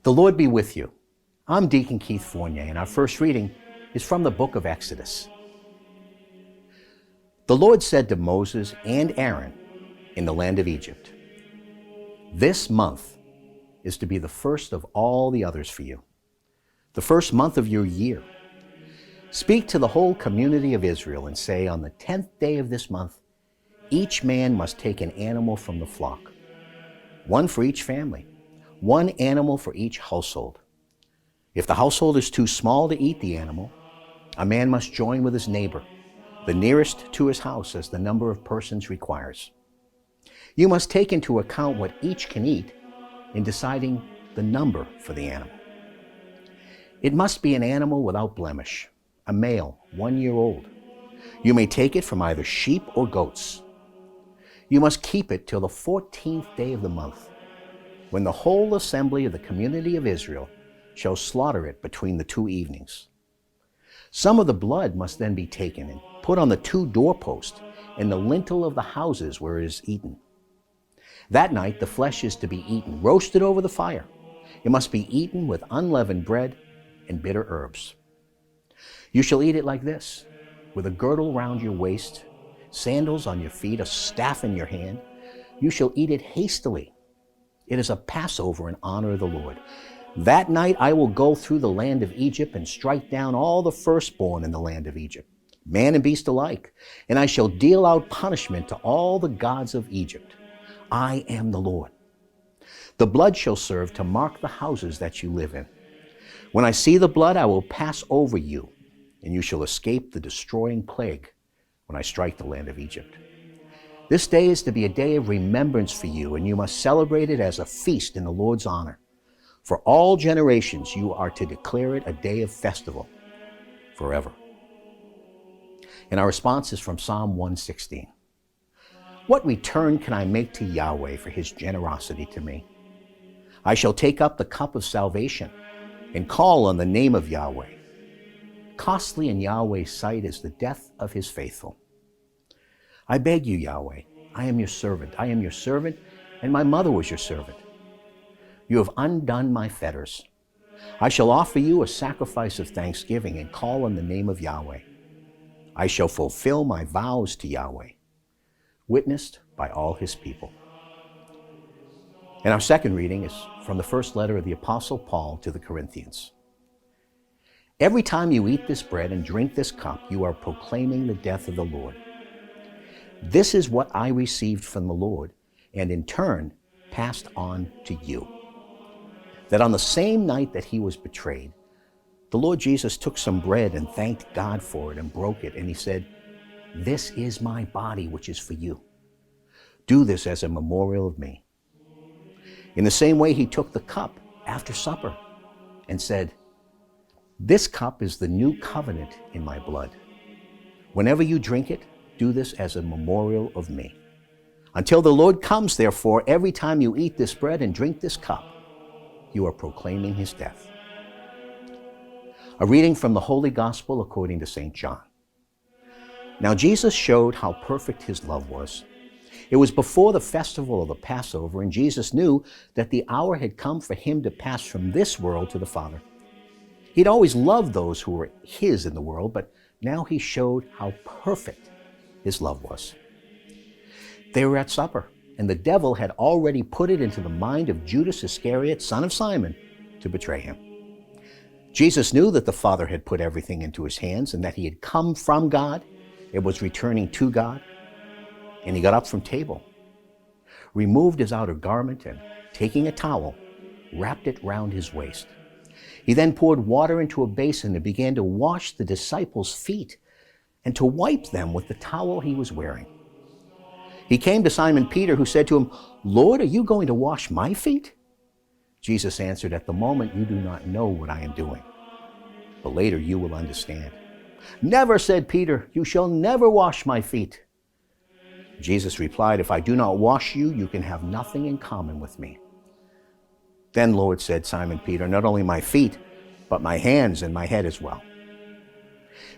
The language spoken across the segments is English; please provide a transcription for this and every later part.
The Lord be with you. I'm Deacon Keith Fournier, and our first reading is from the book of Exodus. The Lord said to Moses and Aaron in the land of Egypt, "This month is to be the first of all the others for you, the first month of your year. Speak to the whole community of Israel and say, on the 10th day of this month, each man must take an animal from the flock, one for each family, one animal for each household. If the household is too small to eat the animal, a man must join with his neighbor, the nearest to his house, as the number of persons requires. You must take into account what each can eat in deciding the number for the animal. It must be an animal without blemish, a male, 1 year old. You may take it from either sheep or goats. You must keep it till the 14th day of the month, when the whole assembly of the community of Israel shall slaughter it between the 2 evenings. Some of the blood must then be taken and put on the 2 doorposts and the lintel of the houses where it is eaten. That night the flesh is to be eaten, roasted over the fire. It must be eaten with unleavened bread and bitter herbs. You shall eat it like this, with a girdle round your waist, sandals on your feet, a staff in your hand. You shall eat it hastily. It is a Passover in honor of the Lord. That night I will go through the land of Egypt and strike down all the firstborn in the land of Egypt, man and beast alike, and I shall deal out punishment to all the gods of Egypt. I am the Lord. The blood shall serve to mark the houses that you live in. When I see the blood, I will pass over you, and you shall escape the destroying plague when I strike the land of Egypt. This day is to be a day of remembrance for you, and you must celebrate it as a feast in the Lord's honor. For all generations you are to declare it a day of festival forever." And our response is from Psalm 116. What return can I make to Yahweh for his generosity to me? I shall take up the cup of salvation and call on the name of Yahweh. Costly in Yahweh's sight is the death of his faithful. I beg you, Yahweh, I am your servant. I am your servant, and my mother was your servant. You have undone my fetters. I shall offer you a sacrifice of thanksgiving and call on the name of Yahweh. I shall fulfill my vows to Yahweh, witnessed by all his people. And our second reading is from the first letter of the Apostle Paul to the Corinthians. Every time you eat this bread and drink this cup, you are proclaiming the death of the Lord. This is what I received from the Lord, and in turn passed on to you. That on the same night that he was betrayed, the Lord Jesus took some bread and thanked God for it and broke it, and he said, "This is my body, which is for you. Do this as a memorial of me." In the same way, he took the cup after supper and said, "This cup is the new covenant in my blood. Whenever you drink it, do this as a memorial of me. Until the Lord comes, therefore, every time you eat this bread and drink this cup, you are proclaiming his death." A reading from the Holy Gospel according to St. John. Now Jesus showed how perfect his love was. It was before the festival of the Passover, and Jesus knew that the hour had come for him to pass from this world to the Father. He'd always loved those who were his in the world, but now he showed how perfect his love was. They were at supper, and the devil had already put it into the mind of Judas Iscariot, son of Simon, to betray him. Jesus knew that the Father had put everything into his hands and that he had come from God and was returning to God. And he got up from table, removed his outer garment, and taking a towel, wrapped it round his waist. He then poured water into a basin and began to wash the disciples' feet and to wipe them with the towel he was wearing. He came to Simon Peter, who said to him, "Lord, are you going to wash my feet?" Jesus answered, "At the moment you do not know what I am doing, but later you will understand." "Never," said Peter, "you shall never wash my feet." Jesus replied, "If I do not wash you, you can have nothing in common with me." Then, Lord, said Simon Peter, "not only my feet, but my hands and my head as well."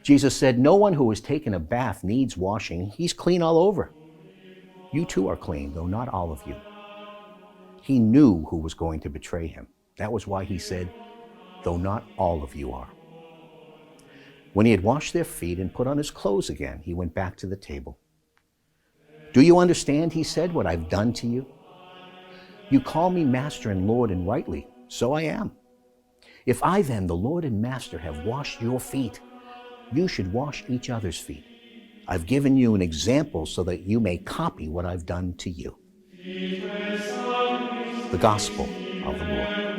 Jesus said, "No one who has taken a bath needs washing. He's clean all over. You too are clean, though not all of you." He knew who was going to betray him. That was why he said, though not all of you are. When he had washed their feet and put on his clothes again, he went back to the table. Do you understand, he said, what I've done to you? You call me Master and Lord, and rightly, so I am. If I then, the Lord and Master, have washed your feet, you should wash each other's feet. I've given you an example so that you may copy what I've done to you. The Gospel of the Lord.